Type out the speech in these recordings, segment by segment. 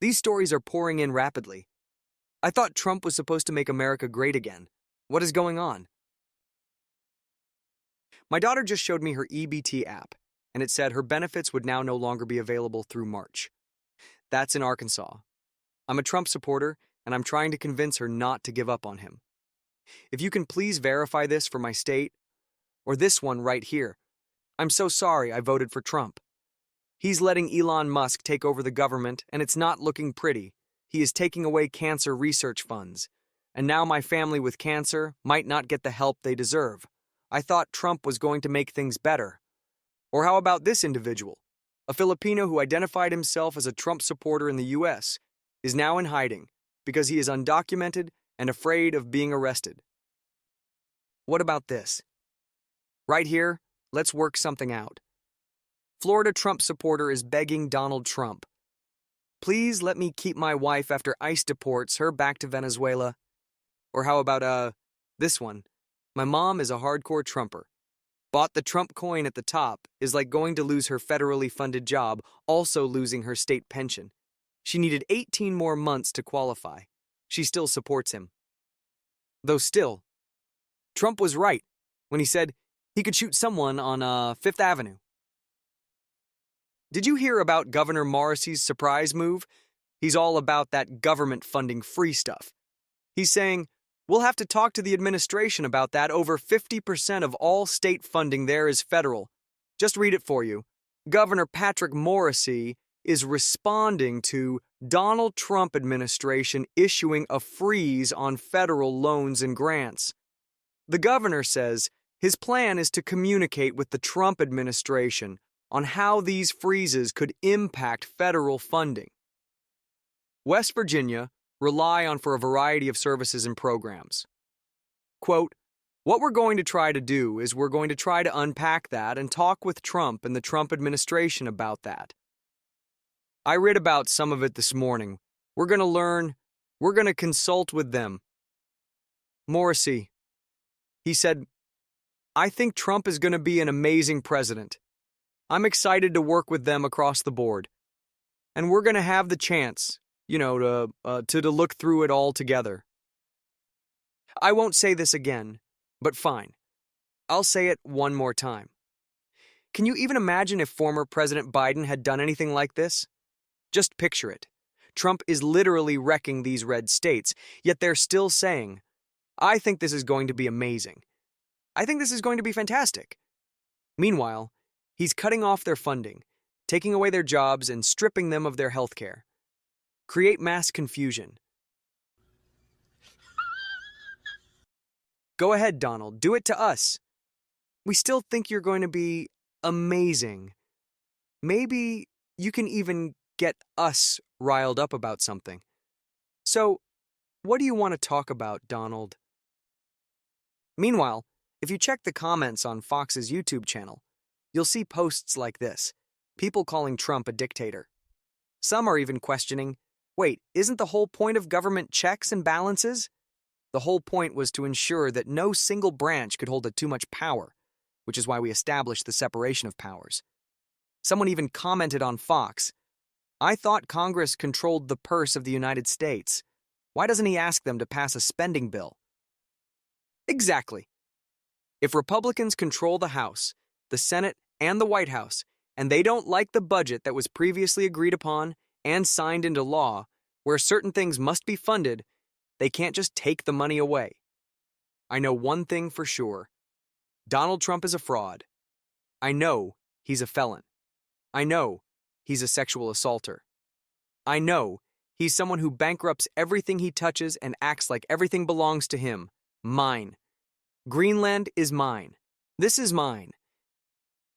These stories are pouring in rapidly. I thought Trump was supposed to make America great again. What is going on? My daughter just showed me her EBT app, and it said her benefits would now no longer be available through March. That's in Arkansas. I'm a Trump supporter, and I'm trying to convince her not to give up on him. If you can please verify this for my state, or this one right here. I'm so sorry I voted for Trump. He's letting Elon Musk take over the government, and it's not looking pretty. He is taking away cancer research funds. And now my family with cancer might not get the help they deserve. I thought Trump was going to make things better. Or how about this individual? A Filipino who identified himself as a Trump supporter in the US is now in hiding because he is undocumented and afraid of being arrested. What about this? Right here, let's work something out. Florida Trump supporter is begging Donald Trump, "Please let me keep my wife after ICE deports her back to Venezuela." Or how about, this one? My mom is a hardcore Trumper. Bought the Trump coin at the top, is like going to lose her federally funded job, also losing her state pension. She needed 18 more months to qualify. She still supports him. Though still, Trump was right when he said he could shoot someone on Fifth Avenue. Did you hear about Governor Morrissey's surprise move? He's all about that government funding free stuff. He's saying, "We'll have to talk to the administration about that. Over 50% of all state funding there is federal." Just read it for you. Governor Patrick Morrissey is responding to Donald Trump administration issuing a freeze on federal loans and grants. The governor says his plan is to communicate with the Trump administration on how these freezes could impact federal funding. West Virginia rely on for a variety of services and programs. Quote, "What we're going to try to do is we're going to try to unpack that and talk with Trump and the Trump administration about that. I read about some of it this morning. We're going to learn. We're going to consult with them." Morrissey, he said, "I think Trump is going to be an amazing president. I'm excited to work with them across the board. And we're going to have the chance, to look through it all together." I won't say this again, but fine. I'll say it one more time. Can you even imagine if former President Biden had done anything like this? Just picture it. Trump is literally wrecking these red states, yet they're still saying, "I think this is going to be amazing. I think this is going to be fantastic." Meanwhile, he's cutting off their funding, taking away their jobs, and stripping them of their health care. Create mass confusion. Go ahead, Donald. Do it to us. We still think you're going to be amazing. Maybe you can even get us riled up about something. So, what do you want to talk about, Donald? Meanwhile, if you check the comments on Fox's YouTube channel, you'll see posts like this, people calling Trump a dictator. Some are even questioning, wait, isn't the whole point of government checks and balances? The whole point was to ensure that no single branch could hold too much power, which is why we established the separation of powers. Someone even commented on Fox, "I thought Congress controlled the purse of the United States. Why doesn't he ask them to pass a spending bill?" Exactly. If Republicans control the House, the Senate, and the White House, and they don't like the budget that was previously agreed upon and signed into law, where certain things must be funded, they can't just take the money away. I know one thing for sure. Donald Trump is a fraud. I know he's a felon. I know he's a sexual assaulter. I know he's someone who bankrupts everything he touches and acts like everything belongs to him. Mine. Greenland is mine. This is mine.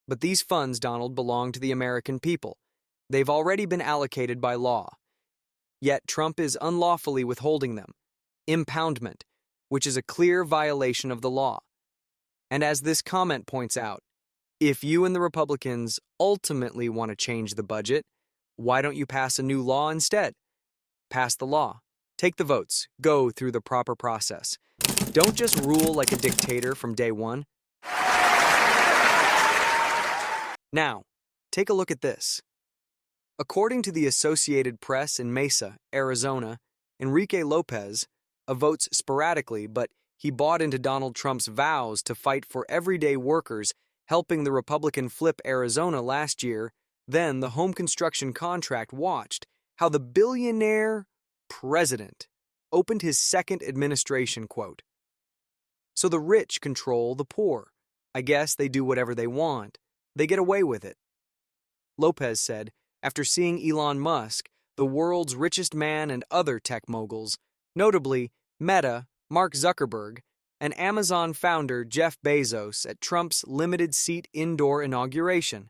But these funds, Donald, belong to the American people. They've already been allocated by law. Yet Trump is unlawfully withholding them. Impoundment, which is a clear violation of the law. And as this comment points out, if you and the Republicans ultimately want to change the budget, why don't you pass a new law instead? Pass the law. Take the votes. Go through the proper process. Don't just rule like a dictator from day one. Now, take a look at this. According to the Associated Press in Mesa, Arizona, Enrique Lopez votes sporadically, but he bought into Donald Trump's vows to fight for everyday workers, helping the Republican flip Arizona last year. Then the home construction contract watched how the billionaire president opened his second administration, quote, "So the rich control the poor. I guess they do whatever they want. They get away with it," Lopez said after seeing Elon Musk, the world's richest man, and other tech moguls, notably Meta, Mark Zuckerberg, and Amazon founder Jeff Bezos at Trump's limited-seat indoor inauguration.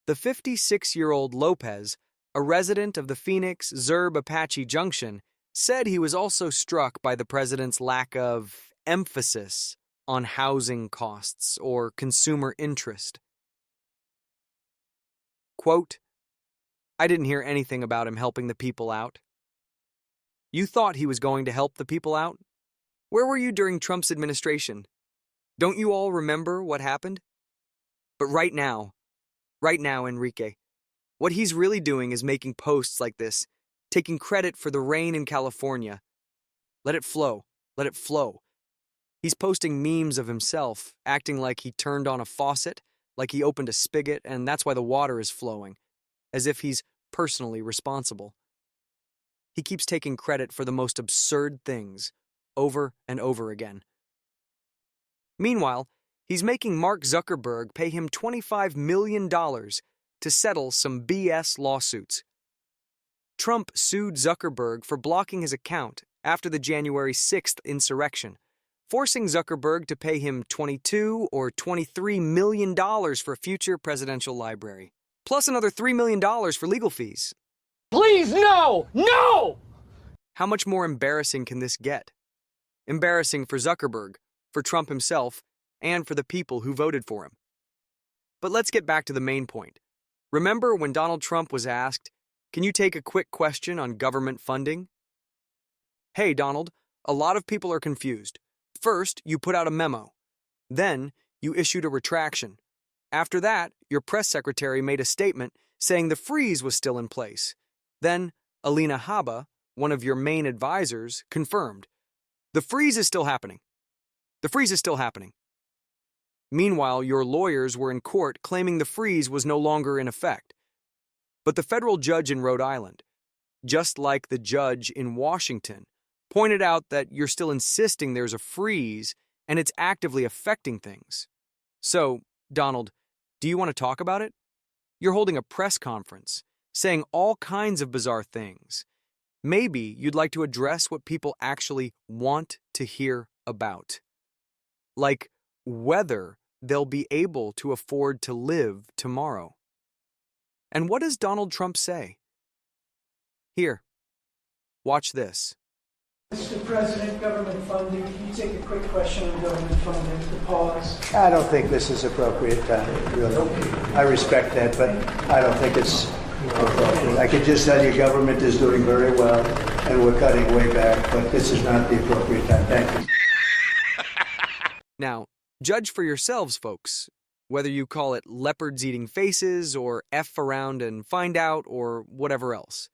The 56-year-old Lopez, a resident of the Phoenix Zerb-Apache Junction, said he was also struck by the president's lack of emphasis on housing costs or consumer interest. Quote, "I didn't hear anything about him helping the people out." You thought he was going to help the people out? Where were you during Trump's administration? Don't you all remember what happened? But right now, Enrique, what he's really doing is making posts like this, taking credit for the rain in California. Let it flow. Let it flow. He's posting memes of himself, acting like he turned on a faucet, like he opened a spigot, and that's why the water is flowing, as if he's personally responsible. He keeps taking credit for the most absurd things, over and over again. Meanwhile, he's making Mark Zuckerberg pay him $25 million to settle some BS lawsuits. Trump sued Zuckerberg for blocking his account after the January 6th insurrection, forcing Zuckerberg to pay him $22 or $23 million for a future presidential library, plus another $3 million for legal fees. Please, no! No! How much more embarrassing can this get? Embarrassing for Zuckerberg, for Trump himself, and for the people who voted for him. But let's get back to the main point. Remember when Donald Trump was asked, "Can you take a quick question on government funding?" Hey, Donald, a lot of people are confused. First, you put out a memo. Then, you issued a retraction. After that, your press secretary made a statement saying the freeze was still in place. Then, Alina Habba, one of your main advisors, confirmed. The freeze is still happening. The freeze is still happening. Meanwhile, your lawyers were in court claiming the freeze was no longer in effect. But the federal judge in Rhode Island, just like the judge in Washington, pointed out that you're still insisting there's a freeze and it's actively affecting things. So, Donald, do you want to talk about it? You're holding a press conference, saying all kinds of bizarre things. Maybe you'd like to address what people actually want to hear about. Like whether they'll be able to afford to live tomorrow. And what does Donald Trump say? Here, watch this. Mr. President, government funding. Can you take a quick question on government funding to pause? I don't think this is appropriate time, really. I respect that, but I don't think it's appropriate. I can just tell you government is doing very well, and we're cutting way back, but this is not the appropriate time. Thank you. Now, judge for yourselves, folks, whether you call it leopards eating faces or F around and find out or whatever else.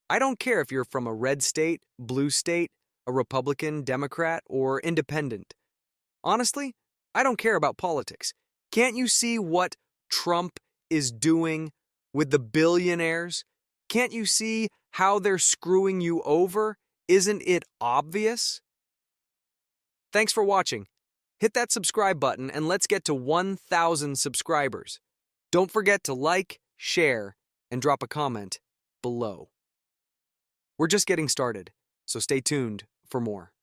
I don't care if you're from a red state, blue state, a Republican, Democrat, or independent. Honestly, I don't care about politics. Can't you see what Trump is doing with the billionaires? Can't you see how they're screwing you over? Isn't it obvious? Thanks for watching. Hit that subscribe button and let's get to 1,000 subscribers. Don't forget to like, share, and drop a comment below. We're just getting started, so stay tuned for more.